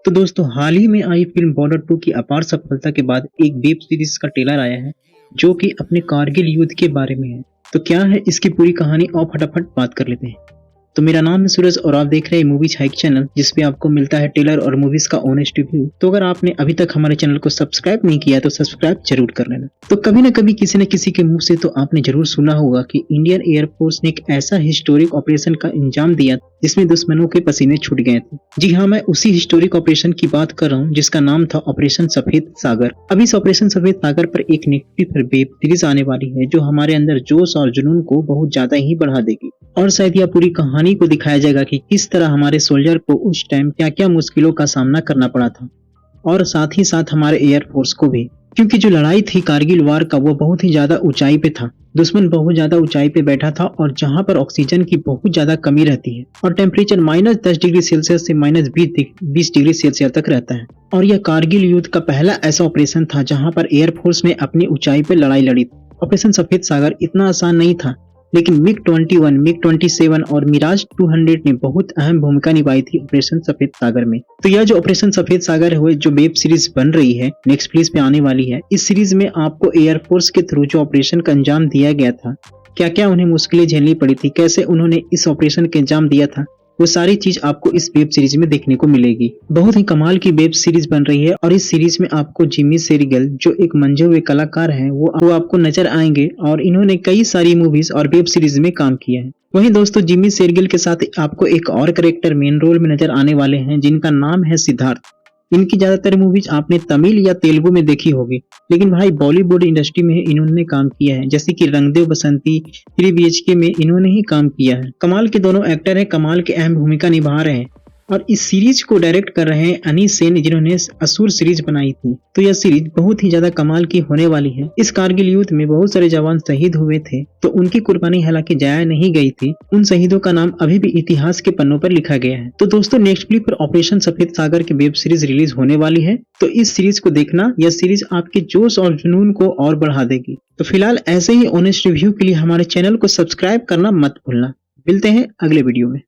तो दोस्तों हाल ही में आई फिल्म बॉर्डर 2 की अपार सफलता के बाद एक वेब सीरीज का ट्रेलर आया है जो कि अपने कारगिल युद्ध के बारे में है। तो क्या है इसकी पूरी कहानी और फटाफट बात कर लेते हैं। तो मेरा नाम है सूरज और आप देख रहे हैं मूवीज हाइक चैनल जिसपे आपको मिलता है ट्रेलर और मूवीज का ऑनेस्ट रिव्यू। तो अगर आपने अभी तक हमारे चैनल को सब्सक्राइब नहीं किया तो सब्सक्राइब जरूर कर लेना। तो कभी न कभी किसी न किसी के मुंह से तो आपने जरूर सुना होगा कि इंडियन एयरफोर्स ने एक ऐसा हिस्टोरिक ऑपरेशन का अंजाम दिया जिसमें दुश्मनों के पसीने छूट गए थे। जी हाँ, मैं उसी हिस्टोरिक ऑपरेशन की बात कर रहा हूँ जिसका नाम था ऑपरेशन सफेद सागर। अब इस ऑपरेशन सफेद सागर पर एक नेटफ्लिक्स वेब सीरीज आने वाली है जो हमारे अंदर जोश और जुनून को बहुत ज्यादा ही बढ़ा देगी और शायद यह पूरी कहानी को दिखाया जाएगा कि किस तरह हमारे सोल्जर को उस टाइम क्या क्या मुश्किलों का सामना करना पड़ा था और साथ ही साथ हमारे एयरफोर्स को भी, क्योंकि जो लड़ाई थी कारगिल वार का वो बहुत ही ज्यादा ऊंचाई पे था। दुश्मन बहुत ज्यादा ऊंचाई पे बैठा था और जहां पर ऑक्सीजन की बहुत ज्यादा कमी रहती है और टेम्परेचर -10 डिग्री सेल्सियस से -20 डिग्री सेल्सियस तक रहता है। और यह कारगिल युद्ध का पहला ऐसा ऑपरेशन था जहां पर एयरफोर्स ने अपनी ऊंचाई पे लड़ाई लड़ी। ऑपरेशन सफेद सागर इतना आसान नहीं था, लेकिन मिग-21, मिग-27 और मिराज 200 ने बहुत अहम भूमिका निभाई थी ऑपरेशन सफेद सागर में। तो यह जो ऑपरेशन सफेद सागर है जो वेब सीरीज बन रही है नेटफ्लिक्स पे आने वाली है, इस सीरीज में आपको एयरफोर्स के थ्रू जो ऑपरेशन का अंजाम दिया गया था, क्या क्या उन्हें मुश्किलें झेलनी पड़ी थी, कैसे उन्होंने इस ऑपरेशन के अंजाम दिया था, वो सारी चीज आपको इस वेब सीरीज में देखने को मिलेगी। बहुत ही कमाल की वेब सीरीज बन रही है और इस सीरीज में आपको जिमी सेरिगल जो एक मंजे हुए कलाकार हैं वो आपको नजर आएंगे और इन्होंने कई सारी मूवीज और वेब सीरीज में काम किया है। वहीं दोस्तों जिमी सेरिगल के साथ आपको एक और कैरेक्टर मेन रोल में नजर आने वाले हैं जिनका नाम है सिद्धार्थ। इनकी ज्यादातर मूवीज आपने तमिल या तेलुगु में देखी होगी, लेकिन भाई बॉलीवुड इंडस्ट्री में इन्होंने काम किया है, जैसे कि रंग दे बसंती, 3 BHK में इन्होंने ही काम किया है। कमाल के दोनों एक्टर हैं, कमाल के अहम भूमिका निभा रहे हैं और इस सीरीज को डायरेक्ट कर रहे हैं अनीस सेन जिन्होंने असुर सीरीज बनाई थी। तो यह सीरीज बहुत ही ज्यादा कमाल की होने वाली है। इस कारगिल युद्ध में बहुत सारे जवान शहीद हुए थे, तो उनकी कुर्बानी हालांकि जाया नहीं गई थी, उन शहीदों का नाम अभी भी इतिहास के पन्नों पर लिखा गया है। तो दोस्तों नेटफ्लिक्स पर ऑपरेशन सफेद सागर की वेब सीरीज रिलीज होने वाली है, तो इस सीरीज को देखना। यह सीरीज आपके जोश और जुनून को और बढ़ा देगी। तो फिलहाल ऐसे ही ऑनेस्ट रिव्यू के लिए हमारे चैनल को सब्सक्राइब करना मत भूलना। मिलते हैं अगले वीडियो में।